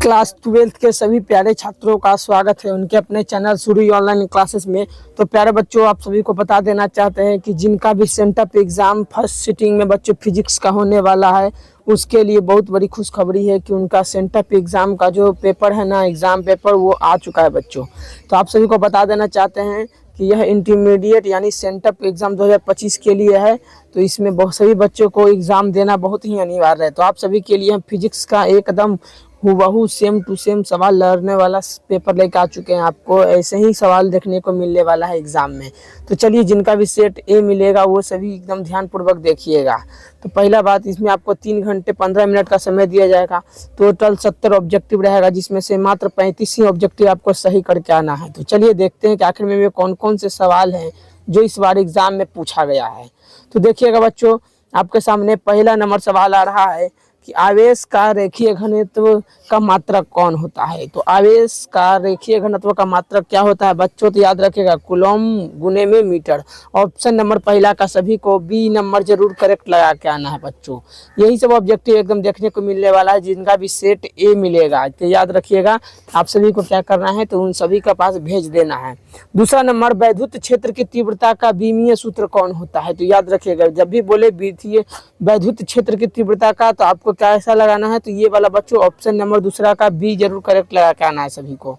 Class 12th के सभी प्यारे छात्रों का स्वागत है उनके अपने चैनल सूरी ऑनलाइन क्लासेस में। तो प्यारे बच्चों, आप सभी को बता देना चाहते हैं कि जिनका भी सेंटअप एग्ज़ाम फर्स्ट सिटिंग में बच्चों फिजिक्स का होने वाला है, उसके लिए बहुत बड़ी खुशखबरी है कि उनका सेंटअप एग्ज़ाम का जो पेपर है ना, एग्ज़ाम पेपर वो आ चुका है बच्चों। तो आप सभी को बता देना चाहते हैं कि यह इंटरमीडिएट यानी सेंटअप एग्ज़ाम 2025 के लिए है। तो इसमें बहुत सभी बच्चों को एग्ज़ाम देना बहुत ही अनिवार्य है। तो आप सभी के लिए हम फिजिक्स का एकदम हूबहू सेम टू सेम सवाल लड़ने वाला पेपर लेकर आ चुके हैं। आपको ऐसे ही सवाल देखने को मिलने वाला है एग्ज़ाम में। तो चलिए, जिनका भी सेट ए मिलेगा वो सभी एकदम ध्यानपूर्वक देखिएगा। तो पहला बात, इसमें आपको 3 घंटे 15 मिनट का समय दिया जाएगा। टोटल 70 ऑब्जेक्टिव रहेगा, जिसमें से मात्र 35 ही ऑब्जेक्टिव आपको सही करके आना है। तो चलिए देखते हैं कि आखिर में वे कौन कौन से सवाल हैं जो इस बार एग्ज़ाम में पूछा गया है। तो देखिएगा बच्चों, आपके सामने पहला नंबर सवाल आ रहा है कि आवेश का रेखीय घनत्व का मात्रक कौन होता है। तो आवेश का रेखीय घनत्व का मात्रक क्या होता है बच्चों? तो याद रखिएगा, कूलम गुने में मीटर। ऑप्शन नंबर पहला का सभी को बी नंबर जरूर करेक्ट लगा के आना है बच्चों। यही सब ऑब्जेक्टिव एकदम देखने को मिलने वाला है जिनका भी सेट ए मिलेगा। तो याद रखिएगा, आप सभी को क्या करना है, तो उन सभी के पास भेज देना है। दूसरा नंबर, वैद्युत क्षेत्र की तीव्रता का बीमीय सूत्र कौन होता है। तो याद रखिएगा, जब भी बोले विद्युतीय वैद्युत क्षेत्र की तीव्रता का, तो आपको क्या ऐसा लगाना है, तो ये वाला बच्चों ऑप्शन नंबर दूसरा का बी जरूर करेक्ट लगा के आना है सभी को।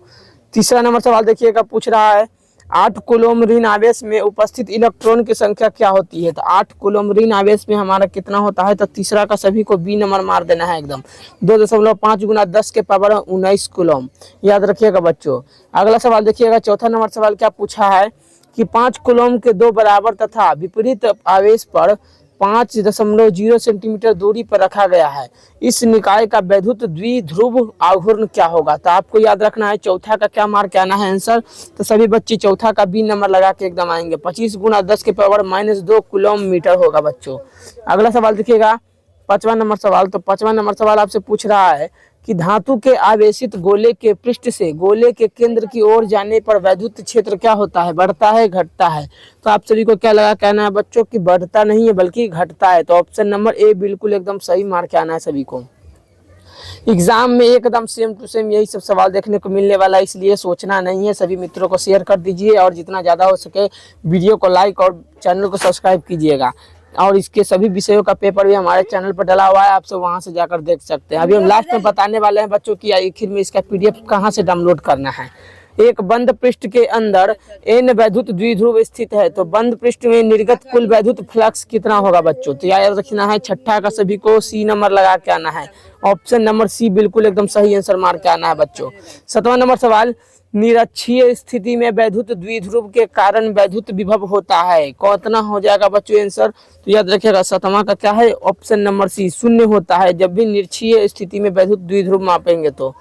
तीसरा नंबर सवाल देखिएगा, पूछ रहा है 8 कूलम ऋण आवेश में उपस्थित इलेक्ट्रॉन की संख्या क्या होती है। तो 8 कूलम ऋण आवेश में हमारा कितना होता है, तो तीसरा का सभी को बी नंबर मार देना है एकदम। 2.5 गुना 10 के पावर 19 कूलम। याद रखिएगा बच्चों। अगला सवाल देखिएगा, चौथा नंबर सवाल क्या पूछा है कि 5 कूलम के 2 बराबर तथा विपरीत आवेश पर 5.0 सेंटीमीटर दूरी पर रखा गया है, इस निकाय का वैद्युत द्विध्रुव आघूर्ण क्या होगा। तो आपको याद रखना है चौथा का क्या मार्क आना है आंसर। तो सभी बच्चे चौथा का बी नंबर लगा के एकदम आएंगे। 25 गुना 10 के पावर -2 किलोमीटर होगा बच्चों। अगला सवाल देखिएगा, 5वां नंबर सवाल। तो 5वां नंबर सवाल आपसे पूछ रहा है कि धातु के आवेशित गोले के पृष्ठ से गोले के केंद्र की ओर जाने पर वैद्युत क्षेत्र क्या होता है, बढ़ता है घटता है। तो आप सभी को क्या लगा कहना है बच्चों कि बढ़ता नहीं है बल्कि घटता है। तो ऑप्शन नंबर ए बिल्कुल एकदम सही मार्क आना है सभी को। एग्जाम में एकदम सेम टू सेम यही सब सवाल देखने को मिलने वाला है, इसलिए सोचना नहीं है। सभी मित्रों को शेयर कर दीजिए और जितना ज़्यादा हो सके वीडियो को लाइक और चैनल को सब्सक्राइब कीजिएगा। और इसके सभी विषयों का पेपर भी हमारे चैनल पर डला हुआ है, आप सब वहां से जाकर देख सकते हैं। अभी हम लास्ट में बताने वाले हैं बच्चों की आखिर में इसका पीडीएफ कहां से डाउनलोड करना है। एक बंद पृष्ठ के अंदर n वैद्युत द्विध्रुव स्थित है, तो बंद पृष्ठ में निर्गत कुल वैद्युत फ्लक्स कितना होगा बच्चों। तो याद रखना है छठा का सभी को सी नंबर लगा के आना है। ऑप्शन नंबर सी बिल्कुल एकदम सही आंसर मार के आना है बच्चों। 7वां नंबर सवाल, निरक्षीय स्थिति में वैद्युत द्विध्रुव के कारण वैद्युत विभव होता है, कितना हो जाएगा बच्चों आंसर। तो याद रखिएगा 7वां का क्या है, ऑप्शन नंबर सी 0 होता है जब भी निरक्षीय स्थिति में वैद्युत द्विध्रुव मापेंगे तो।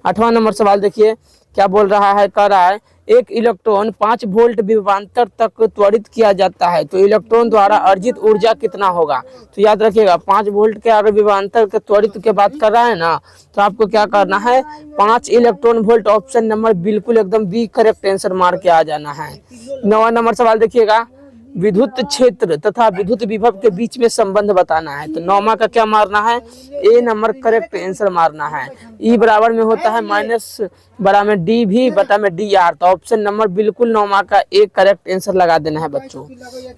8वां नंबर सवाल देखिए क्या बोल रहा है, कह रहा है एक इलेक्ट्रॉन 5 वोल्ट विभवांतर तक त्वरित किया जाता है, तो इलेक्ट्रॉन द्वारा अर्जित ऊर्जा कितना होगा। तो याद रखिएगा 5 वोल्ट के अगर विभवांतर के त्वरित के बात कर रहा है ना, तो आपको क्या करना है 5 इलेक्ट्रॉन वोल्ट। ऑप्शन नंबर बिल्कुल एकदम बी करेक्ट आंसर मार के आ जाना है। 9वां नंबर सवाल देखिएगा, विद्युत क्षेत्र तथा विद्युत विभव के बीच में संबंध बताना है। तो 9वां का क्या मारना है, ए नंबर करेक्ट आंसर मारना है। ई बराबर में होता है माइनस बराबर में डी भी बटा में डी आर। तो ऑप्शन नंबर बिल्कुल 9वां का एक करेक्ट आंसर लगा देना है बच्चों।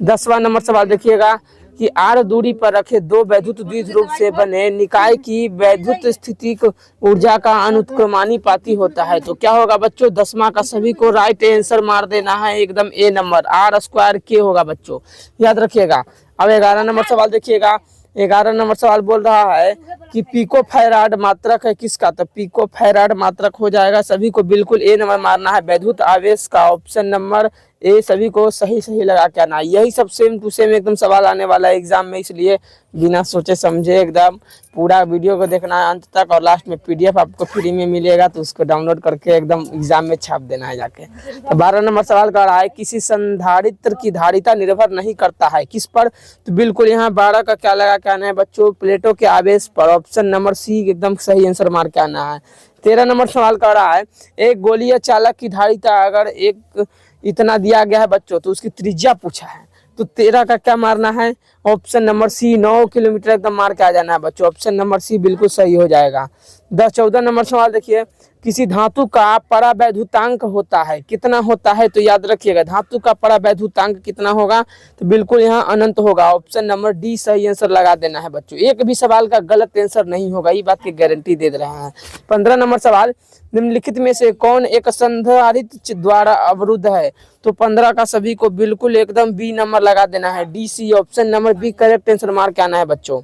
10वां नंबर सवाल देखिएगा कि आर दूरी पर रखे 2 वैद्युत द्विध्रुव से बने निकाय की वैद्युत स्थितिक ऊर्जा का अनुक्रमानुपाती होता है। तो क्या होगा बच्चों, 10वां का सभी को राइट आंसर मार देना है एकदम ए नंबर, आर स्क्वायर के होगा बच्चों, याद रखिएगा। अब 11 नंबर सवाल देखिएगा। 11 नंबर सवाल बोल रहा है कि पिको फैराड मात्रक है किसका। तो पिको फैराड मात्रक हो जाएगा, सभी को बिल्कुल ए नंबर मारना है वैद्युत आवेश का। ऑप्शन नंबर ए सभी को सही सही लगा के आना। यही सब सेम टू सेम एकदम सवाल आने वाला है एग्जाम में, इसलिए बिना सोचे समझे एकदम पूरा वीडियो को देखना है अंत तक। और लास्ट में पीडीएफ आपको फ्री में मिलेगा, तो उसको डाउनलोड करके एकदम एग्जाम में छाप देना है जाके। तो 12 नंबर सवाल कर रहा है, किसी संधारित्र की धारिता निर्भर नहीं करता है किस पर। तो बिल्कुल यहाँ 12 का क्या लगा के आना है बच्चों, प्लेटों के आवेश पर। ऑप्शन नंबर सी एकदम सही आंसर मार के आना है। 13 नंबर सवाल कर रहा है, एक गोलीय चालक की धारिता अगर एक इतना दिया गया है बच्चों, तो उसकी त्रिज्या पूछा है। तो 13 का क्या मारना है, ऑप्शन नंबर सी 9 किलोमीटर एकदम मार के आ जाना है बच्चों। ऑप्शन नंबर सी बिल्कुल सही हो जाएगा। 14 नंबर सवाल देखिए, किसी धातु का परावैद्युतांक होता है, कितना होता है, तो याद रखिएगा धातु का परावैद्युतांक कितना होगा, तो बिल्कुल यहाँ अनंत होगा। ऑप्शन नंबर डी सही आंसर लगा देना है बच्चों। एक भी सवाल का गलत आंसर नहीं होगा, ये बात की गारंटी दे रहे हैं। 15 नंबर सवाल, निम्नलिखित में से कौन एक संधारित्र द्वारा अवरुद्ध है, तो 15 का सभी को बिल्कुल एकदम बी नंबर लगा देना है, D C option number B correct answer मार के आना है बच्चों।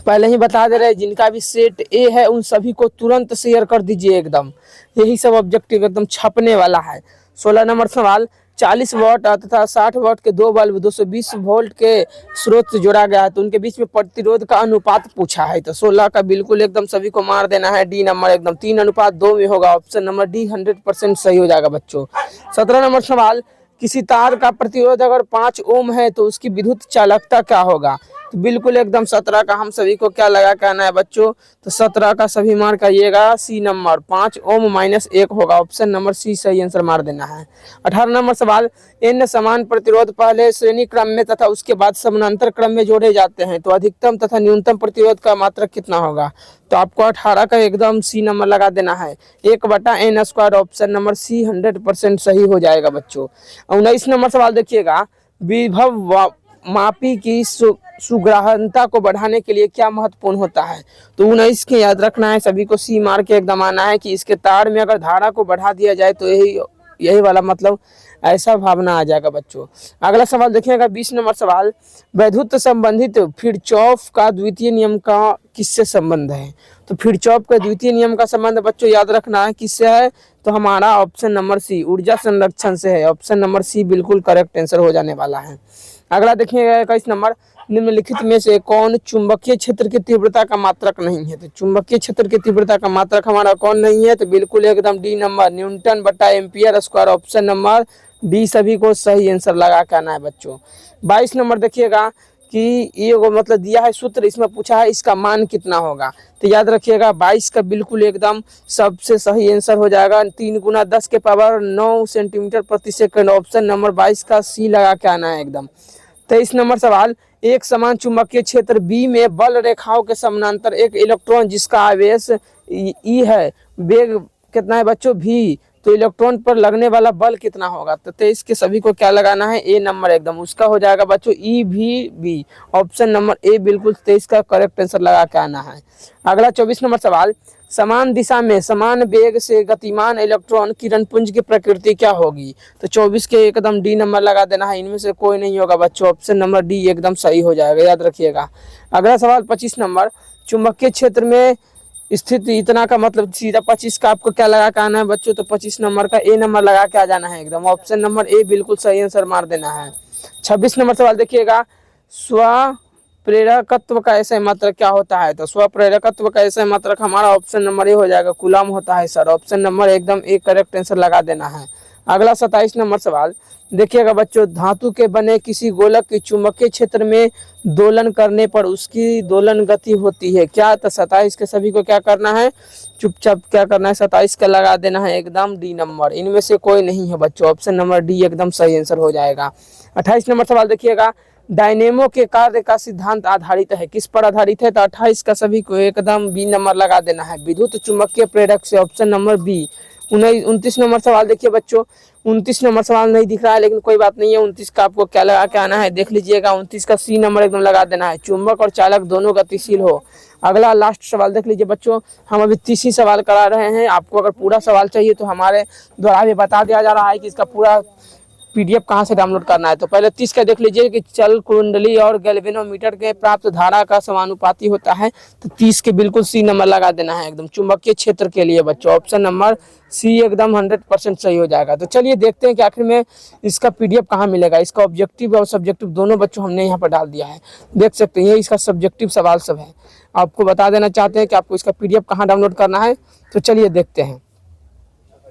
पहले ही बता दे रहे हैं, जिनका भी सेट ए है उन सभी को तुरंत शेयर कर दीजिए एकदम, यही सब ऑब्जेक्टिव एकदम छपने वाला है। 16 नंबर सवाल, 40 वाट तथा 60 वाट के दो बल्ब 220 वोल्ट के स्रोत से जोड़ा गया है, तो उनके बीच में प्रतिरोध का अनुपात पूछा है, तो 16 का बिल्कुल एकदम सभी को मार देना है, डी नंबर एकदम 3:2 में होगा। ऑप्शन नंबर डी 100% सही हो जाएगा बच्चों। 17 नंबर सवाल, किसी तार का प्रतिरोध अगर 5 ओम है तो उसकी विद्युत चालकता क्या होगा, तो बिल्कुल एकदम 17 का हम सभी को क्या लगा के आना है बच्चों, तो 17 का सभी मार करिएगा सी नंबर 5 ओम -1 होगा। ऑप्शन नंबर सी सही आंसर मार देना है। 18 नंबर सवाल, n समान प्रतिरोध पहले श्रेणी क्रम में तथा उसके बाद समानांतर क्रम में जोड़े जाते हैं, तो अधिकतम तथा न्यूनतम प्रतिरोध का मात्रक कितना होगा, तो आपको 18 का एकदम सी नंबर लगा देना है, 1/n²। ऑप्शन नंबर सी 100% सही हो जाएगा बच्चों। 19 नंबर सवाल देखिएगा, विभव मापी की सुग्राहनता को बढ़ाने के लिए क्या महत्वपूर्ण होता है, तो 19 के याद रखना है सभी को, सी मार के एकदम आना है कि इसके तार में अगर धारा को बढ़ा दिया जाए तो यही वाला मतलब ऐसा भावना आ जाएगा बच्चों। अगला सवाल देखिएगा 20 नंबर सवाल, वैद्युत संबंधित किरचॉफ का द्वितीय नियम का किससे संबंध है, तो किरचॉफ का द्वितीय नियम का संबंध बच्चों याद रखना है किससे है, तो हमारा ऑप्शन नंबर सी ऊर्जा संरक्षण से है। ऑप्शन नंबर सी बिल्कुल करेक्ट आंसर हो जाने वाला है। अगला देखिएगा 21 नंबर, निम्नलिखित में से कौन चुंबकीय क्षेत्र की तीव्रता का मात्रक नहीं है, तो चुंबकीय क्षेत्र की तीव्रता का मात्रक हमारा कौन नहीं है, तो बिल्कुल एकदम डी नंबर न्यूटन/एम्पियर²। ऑप्शन नंबर डी सभी को सही आंसर लगा के आना है बच्चों। 22 नंबर देखिएगा कि ये मतलब दिया है सूत्र, इसमें पूछा है इसका मान कितना होगा, तो याद रखिएगा 22 का बिल्कुल एकदम सबसे सही आंसर हो जाएगा 3 × 10⁹ सेंटीमीटर प्रति सेकंड। ऑप्शन नंबर 22 का सी लगा के आना है एकदम। 23 नंबर सवाल, एक समान चुंबकीय क्षेत्र बी में बल रेखाओं के समानांतर एक इलेक्ट्रॉन जिसका आवेश ई है, वेग कितना है बच्चों भी, तो इलेक्ट्रॉन पर लगने वाला बल कितना होगा, तो 23 के सभी को क्या लगाना है, ए नंबर एकदम उसका हो जाएगा बच्चों ई भी बी। ऑप्शन नंबर ए बिल्कुल 23 का करेक्ट आंसर लगा के आना है। अगला 24 नंबर सवाल, समान दिशा में समान वेग से गतिमान इलेक्ट्रॉन किरणपुंज की प्रकृति क्या होगी, तो 24 के एकदम डी नंबर लगा देना है, इनमें से कोई नहीं होगा बच्चों। ऑप्शन नंबर डी एकदम सही हो जाएगा, याद रखिएगा। अगला सवाल 25 नंबर, चुंबकीय क्षेत्र में स्थित इतना का मतलब सीधा 25 का आपको क्या लगा के आना है बच्चों, तो 25 नंबर का ए नंबर लगा के आ जाना है एकदम। ऑप्शन नंबर ए बिल्कुल सही आंसर मार देना है। 26 नंबर सवाल देखिएगा, स्व प्रेरकत्व का ऐसा मात्रक क्या होता है, तो स्व प्रेरकत्व का ऐसा मात्रक हमारा ऑप्शन नंबर ए हो जाएगा, कूलम होता है सर। ऑप्शन नंबर एकदम ए करेक्ट आंसर लगा देना है। अगला 27 नंबर सवाल देखिएगा बच्चों, धातु के बने किसी गोलक के चुंबकीय क्षेत्र में दोलन करने पर उसकी दोलन गति होती है क्या, तो 27 के सभी को क्या करना है, चुपचाप क्या करना है 27 का लगा देना है एकदम डी नंबर, इनमें से कोई नहीं है बच्चों। ऑप्शन नंबर डी एकदम सही आंसर हो जाएगा। 28 नंबर सवाल देखिएगा, डायनेमो के कार्य का सिद्धांत आधारित है, किस पर आधारित है, तो 28 का सभी को एकदम बी नंबर लगा देना है, विद्युत चुंबकीय प्रेरक से। Option number B. 29 नंबर सवाल देखिए बच्चों, 29 नंबर सवाल नहीं दिख रहा है लेकिन कोई बात नहीं है, 29 का आपको क्या लगा के आना है देख लीजिएगा, 29 का सी नंबर एकदम लगा देना है, चुंबक और चालक दोनों गतिशील हो। अगला लास्ट सवाल देख लीजिए बच्चों, हम अभी 30 ही सवाल करा रहे हैं, आपको अगर पूरा सवाल चाहिए तो हमारे द्वारा भी बता दिया जा रहा है कि इसका पूरा पीडीएफ कहाँ से डाउनलोड करना है। तो पहले 30 का देख लीजिए कि चल कुंडली और गैल्वेनोमीटर के प्राप्त धारा का समानुपाती होता है, तो 30 के बिल्कुल सी नंबर लगा देना है एकदम चुंबकीय क्षेत्र के लिए बच्चों। ऑप्शन नंबर सी एकदम 100% सही हो जाएगा। तो चलिए देखते हैं कि आखिर में इसका पीडीएफ कहाँ मिलेगा। इसका ऑब्जेक्टिव और सब्जेक्टिव दोनों बच्चों हमने यहाँ पर डाल दिया है, देख सकते हैं, ये इसका सब्जेक्टिव सवाल सब है। आपको बता देना चाहते हैं कि आपको इसका पीडीएफ कहाँ डाउनलोड करना है, तो चलिए देखते हैं।